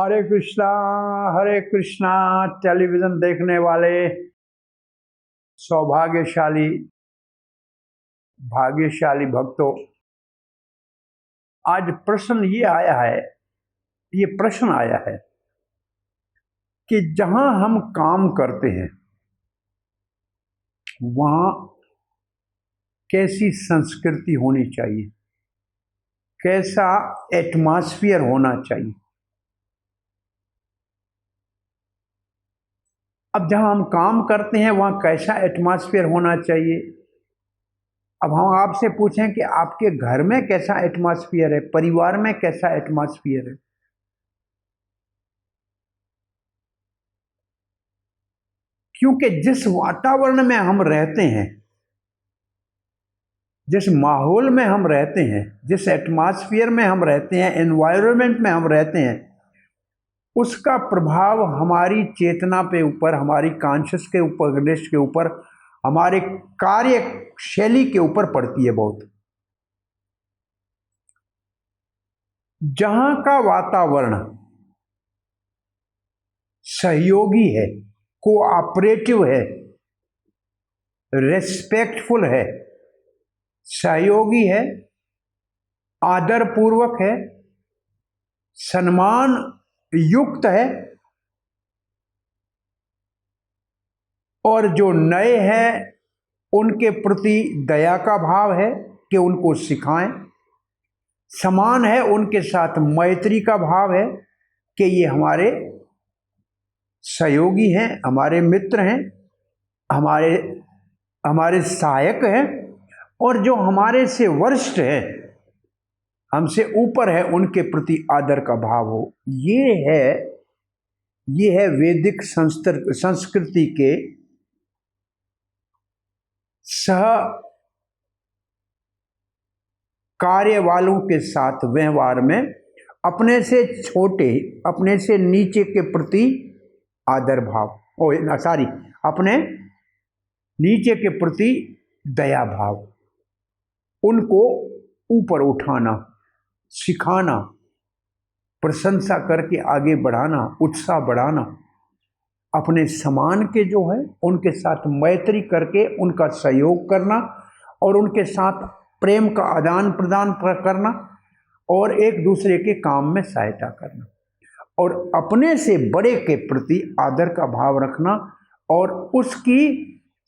हरे Krishna television देखने वाले सौभाग्यशाली भाग्यशाली भक्तों, आज ये प्रश्न आया है कि जहां हम काम करते हैं वहां कैसी संस्कृति होनी चाहिए, कैसा एटमॉस्फेयर होना चाहिए। अब जहां हम काम करते हैं वहां कैसा एटमॉस्फेयर होना चाहिए। अब हम आपसे पूछें कि आपके घर में कैसा एटमॉस्फेयर है, परिवार में कैसा एटमॉस्फेयर है। क्योंकि जिस वातावरण में हम रहते हैं, जिस माहौल में हम रहते हैं, जिस एटमॉस्फेयर में हम रहते हैं, एनवायरनमेंट में हम रहते हैं, उसका प्रभाव हमारी चेतना पे ऊपर, हमारी कॉन्शियस के ऊपर, निष्ठ के ऊपर, हमारे कार्य शैली के ऊपर पड़ती है बहुत। जहां का वातावरण सहयोगी है, कोऑपरेटिव है, रेस्पेक्टफुल है, सहयोगी है, आदरपूर्वक है, सम्मान युक्त है, और जो नए हैं उनके प्रति दया का भाव है कि उनको सिखाएं, समान है, उनके साथ मैत्री का भाव है कि ये हमारे सहयोगी हैं, हमारे मित्र हैं, हमारे सहायक हैं, और जो हमारे से वरिष्ठ हैं, हमसे ऊपर है, उनके प्रति आदर का भाव हो। ये है वैदिक संस्कृति के सह कार्य वालों के साथ व्यवहार में अपने से छोटे, अपने से नीचे के प्रति आदर भाव, अपने नीचे के प्रति दया भाव, उनको ऊपर उठाना, सिखाना, प्रशंसा करके आगे बढ़ाना, उत्साह बढ़ाना, अपने समान के जो है उनके साथ मैत्री करके उनका सहयोग करना और उनके साथ प्रेम का आदान प्रदान करना और एक दूसरे के काम में सहायता करना, और अपने से बड़े के प्रति आदर का भाव रखना और उसकी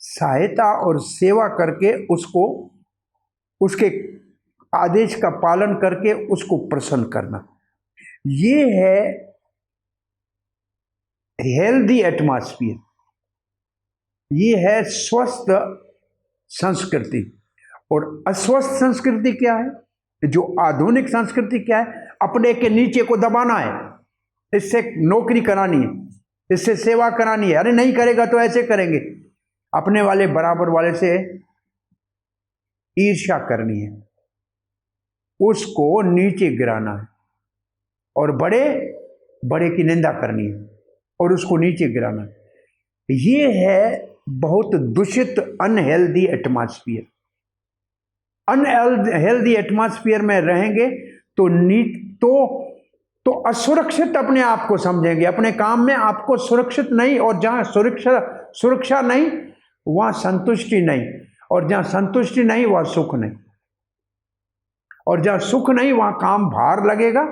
सहायता और सेवा करके उसके आदेश का पालन करके उसको प्रसन्न करना। ये है हेल्दी एटमॉस्फेयर, ये है स्वस्थ संस्कृति। और अस्वस्थ संस्कृति क्या है? जो आधुनिक संस्कृति क्या है? अपने के नीचे को दबाना है, इससे नौकरी करानी है, इससे सेवा करानी है, अरे नहीं करेगा तो ऐसे करेंगे, अपने वाले बराबर वाले से ईर्ष्या करनी है, उसको नीचे गिराना है, और बड़े की निंदा करनी है और उसको नीचे गिराना है। ये है बहुत दूषित अनहेल्दी एटमॉस्फेयर। अनहेल्दी एटमॉस्फेयर में रहेंगे तो असुरक्षित अपने आप को समझेंगे, अपने काम में आपको सुरक्षित नहीं, और जहां सुरक्षा नहीं वहां संतुष्टि नहीं, और जहां संतुष्टि नहीं वहां सुख नहीं, और जहां सुख नहीं वहां काम भार लगेगा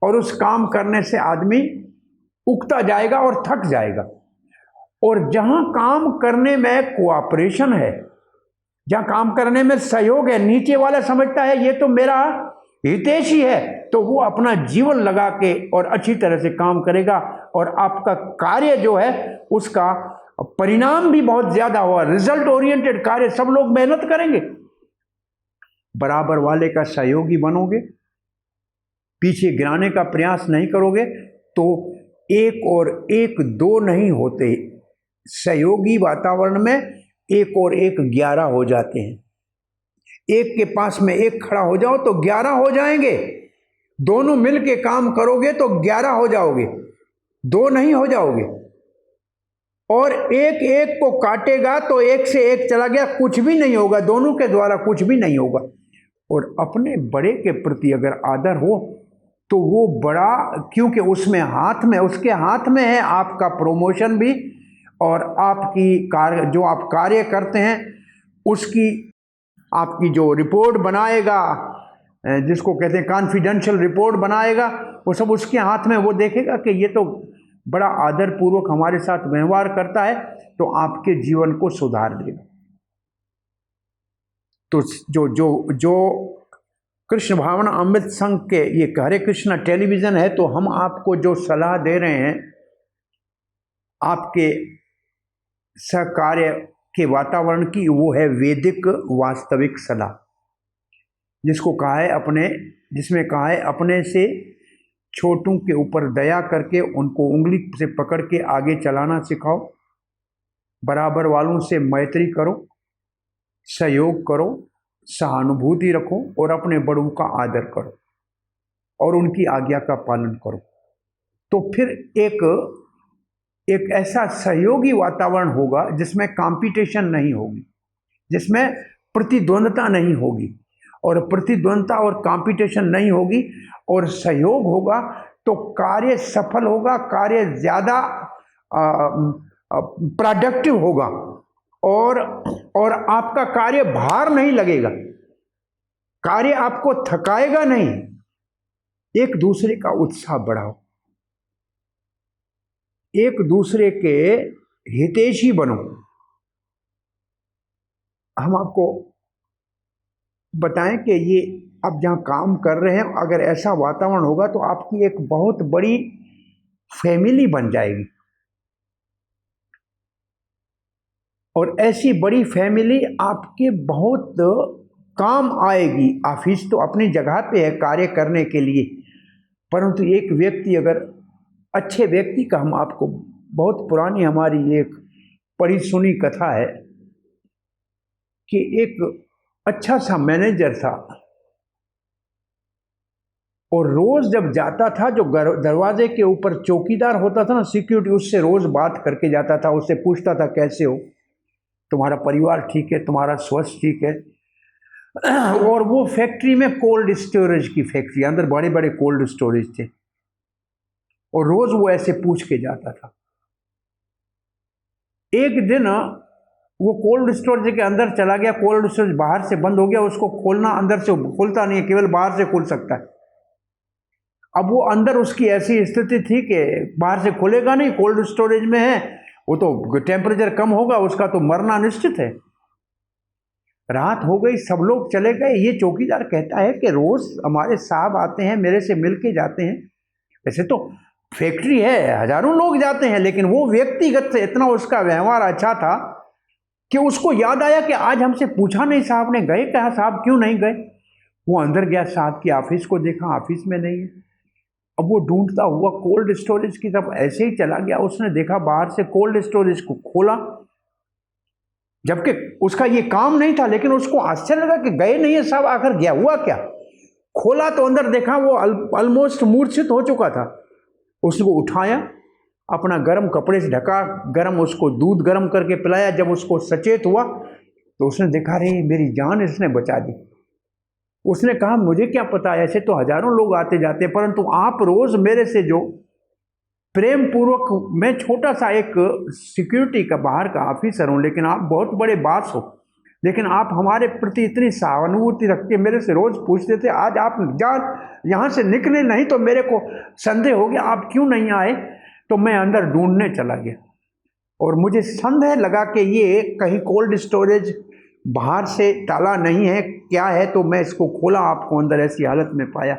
और उस काम करने से आदमी उगता जाएगा और थक जाएगा। और जहां काम करने में कोऑपरेशन है, जहां काम करने में सहयोग है, नीचे वाला समझता है ये तो मेरा हितैषी है, तो वो अपना जीवन लगा के और अच्छी तरह से काम करेगा, और आपका कार्य जो है उसका परिणाम भी बहुत ज्यादा हुआ। रिजल्ट ओरिएंटेड कार्य, सब लोग मेहनत करेंगे, बराबर वाले का सहयोगी बनोगे, पीछे गिराने का प्रयास नहीं करोगे तो एक और एक दो नहीं होते, सहयोगी वातावरण में एक और एक 11 हो जाते हैं। एक के पास में एक खड़ा हो जाओ तो 11 हो जाएंगे, दोनों मिल के काम करोगे तो 11 हो जाओगे, दो नहीं हो जाओगे। और एक एक को काटेगा तो एक से एक चला गया, कुछ भी नहीं होगा, दोनों के द्वारा कुछ भी नहीं होगा। और अपने बड़े के प्रति अगर आदर हो तो वो बड़ा, क्योंकि उसमें हाथ में, उसके हाथ में है आपका प्रमोशन भी, और आपकी कार्य, जो आप कार्य करते हैं उसकी, आपकी जो रिपोर्ट बनाएगा, जिसको कहते हैं कॉन्फिडेंशियल रिपोर्ट बनाएगा, वो सब उसके हाथ में। वो देखेगा कि ये तो बड़ा आदरपूर्वक हमारे साथ व्यवहार करता है, तो आपके जीवन को सुधार देगा। तो जो जो जो कृष्ण भावना अमृत संघ के ये हरे कृष्णा टेलीविज़न है, तो हम आपको जो सलाह दे रहे हैं आपके सहकार्य के वातावरण की, वो है वैदिक वास्तविक सलाह, जिसको कहा है अपने, जिसमें कहा है अपने से छोटों के ऊपर दया करके उनको उंगली से पकड़ के आगे चलाना सिखाओ, बराबर वालों से मैत्री करो, सहयोग करो, सहानुभूति रखो और अपने बड़ों का आदर करो और उनकी आज्ञा का पालन करो। तो फिर एक ऐसा सहयोगी वातावरण होगा जिसमें कंपटीशन नहीं होगी, जिसमें प्रतिद्वंदता नहीं होगी, और प्रतिद्वंदता और कंपटीशन नहीं होगी और सहयोग होगा, तो कार्य सफल होगा, कार्य ज़्यादा प्रोडक्टिव होगा, और आपका कार्य भार नहीं लगेगा, कार्य आपको थकाएगा नहीं। एक दूसरे का उत्साह बढ़ाओ, एक दूसरे के हितैषी बनो। हम आपको बताएं कि ये आप जहाँ काम कर रहे हैं, अगर ऐसा वातावरण होगा तो आपकी एक बहुत बड़ी फैमिली बन जाएगी, और ऐसी बड़ी फैमिली आपके बहुत काम आएगी। ऑफिस तो अपनी जगह पे है कार्य करने के लिए, परंतु एक व्यक्ति, अगर अच्छे व्यक्ति का, हम आपको बहुत पुरानी हमारी एक पढ़ी सुनी कथा है कि एक अच्छा सा मैनेजर था, और रोज जब जाता था, जो दरवाजे के ऊपर चौकीदार होता था ना, सिक्योरिटी, उससे रोज बात करके जाता था, उससे पूछता था कैसे हो, तुम्हारा परिवार ठीक है, तुम्हारा स्वास्थ्य ठीक है। और वो फैक्ट्री में कोल्ड स्टोरेज की फैक्ट्री, अंदर बड़े बड़े कोल्ड स्टोरेज थे, और रोज वो ऐसे पूछ के जाता था। एक दिन वो कोल्ड स्टोरेज के अंदर चला गया, कोल्ड स्टोरेज बाहर से बंद हो गया, उसको खोलना अंदर से खुलता नहीं है, केवल बाहर से खुल सकता है। अब वो अंदर, उसकी ऐसी स्थिति थी कि बाहर से खुलेगा नहीं, कोल्ड स्टोरेज में है, वो तो टेम्परेचर कम होगा, उसका तो मरना निश्चित है। रात हो गई, सब लोग चले गए। ये चौकीदार कहता है कि रोज हमारे साहब आते हैं, मेरे से मिल के जाते हैं, वैसे तो फैक्ट्री है, हजारों लोग जाते हैं, लेकिन वो व्यक्तिगत से इतना उसका व्यवहार अच्छा था कि उसको याद आया कि आज हमसे पूछा नहीं साहब ने, गए कहा साहब, क्यों नहीं गए। वो अंदर गया, साहब की ऑफिस को देखा, ऑफिस में नहीं है। अब वो ढूंढता हुआ कोल्ड स्टोरेज की तरफ ऐसे ही चला गया, उसने देखा बाहर से कोल्ड स्टोरेज को खोला, जबकि उसका ये काम नहीं था, लेकिन उसको आश्चर्य लगा कि गए नहीं है साहब, आखिर गया हुआ क्या। खोला तो अंदर देखा वो ऑलमोस्ट मूर्छित हो चुका था। उसको उठाया, अपना गर्म कपड़े से ढका, गर्म उसको दूध गर्म करके पिलाया। जब उसको सचेत हुआ तो उसने देखा, रे मेरी जान इसने बचा दी। उसने कहा, मुझे क्या पता, ऐसे तो हजारों लोग आते जाते, परंतु आप रोज मेरे से जो प्रेम पूर्वक, मैं छोटा सा एक सिक्योरिटी का बाहर का ऑफिसर हूँ, लेकिन आप बहुत बड़े बास हो, लेकिन आप हमारे प्रति इतनी सहानुभूति रख के मेरे से रोज पूछते थे, आज आप यहाँ से निकले नहीं तो मेरे को संदेह हो गया आप क्यों नहीं आए। तो मैं अंदर ढूंढने चला गया, और मुझे संदेह लगा कि ये कहीं कोल्ड स्टोरेज बाहर से ताला नहीं है, क्या है, तो मैं इसको खोला, आपको अंदर ऐसी हालत में पाया।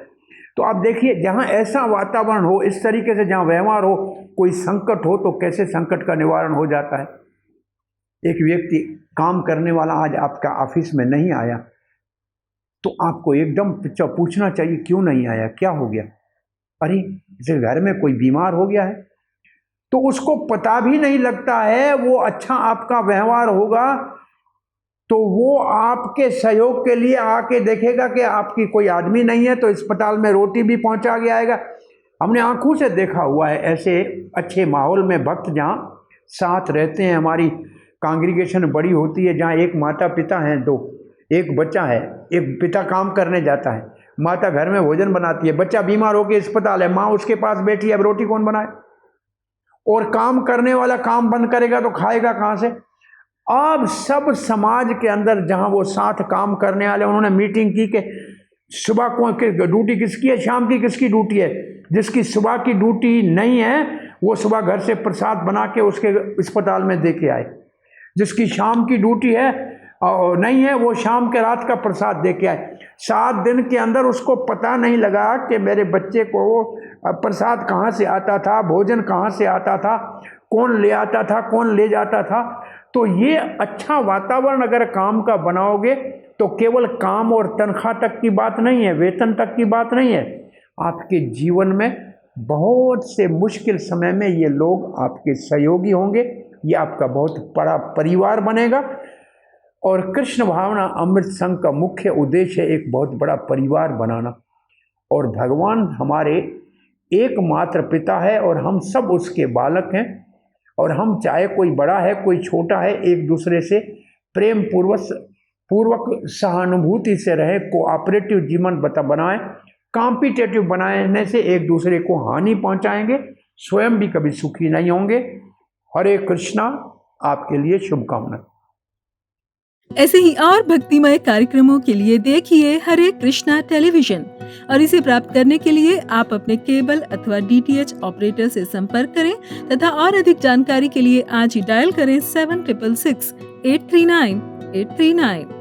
तो आप देखिए, जहाँ ऐसा वातावरण हो, इस तरीके से जहाँ व्यवहार हो, कोई संकट हो तो कैसे संकट का निवारण हो जाता है। एक व्यक्ति काम करने वाला आज आपका ऑफिस में नहीं आया, तो आपको एकदम पूछना चाहिए क्यों नहीं आया, क्या हो गया। अरे जैसे घर में कोई बीमार हो गया है, तो उसको पता भी नहीं लगता है, वो अच्छा आपका व्यवहार होगा तो वो आपके सहयोग के लिए आके देखेगा कि आपकी कोई आदमी नहीं है, तो अस्पताल में रोटी भी पहुंचा के आएगा। हमने आंखों से देखा हुआ है, ऐसे अच्छे माहौल में भक्त जहाँ साथ रहते हैं, हमारी कांग्रीगेशन बड़ी होती है, जहाँ एक माता पिता हैं, दो, एक बच्चा है, एक पिता काम करने जाता है, माता घर में भोजन बनाती है, बच्चा बीमार होकर अस्पताल है, माँ उसके पास बैठी है, अब रोटी कौन बनाए? और काम करने वाला काम बंद करेगा तो खाएगा कहाँ से? अब सब समाज के अंदर जहाँ वो साथ काम करने वाले, उन्होंने मीटिंग की कि सुबह को ड्यूटी किसकी है, शाम की किसकी ड्यूटी है। जिसकी सुबह की ड्यूटी नहीं है वो सुबह घर से प्रसाद बना के उसके अस्पताल में दे के आए, जिसकी शाम की ड्यूटी है और नहीं है वो शाम के रात का प्रसाद दे के आए। 7 दिन के अंदर उसको पता नहीं लगा कि मेरे बच्चे को प्रसाद कहाँ से आता था, भोजन कहाँ से आता था, कौन ले आता था, कौन ले जाता था। तो ये अच्छा वातावरण अगर काम का बनाओगे तो केवल काम और तनख्वाह तक की बात नहीं है, वेतन तक की बात नहीं है। आपके जीवन में बहुत से मुश्किल समय में ये लोग आपके सहयोगी होंगे, ये आपका बहुत बड़ा परिवार बनेगा। और कृष्ण भावना अमृत संघ का मुख्य उद्देश्य है एक बहुत बड़ा परिवार बनाना। और भगवान हमारे एकमात्र पिता है और हम सब उसके बालक हैं। और हम चाहे कोई बड़ा है कोई छोटा है, एक दूसरे से प्रेम पूर्वक सहानुभूति से रहे, कोऑपरेटिव जीवन बनाएं। कॉम्पिटेटिव बनाने से एक दूसरे को हानि पहुंचाएंगे, स्वयं भी कभी सुखी नहीं होंगे। हरे कृष्णा, आपके लिए शुभकामनाएं। ऐसे ही और भक्तिमय कार्यक्रमों के लिए देखिए हरे कृष्णा टेलीविजन, और इसे प्राप्त करने के लिए आप अपने केबल अथवा DTH ऑपरेटर से संपर्क करें तथा और अधिक जानकारी के लिए आज ही डायल करें 7666 839 839।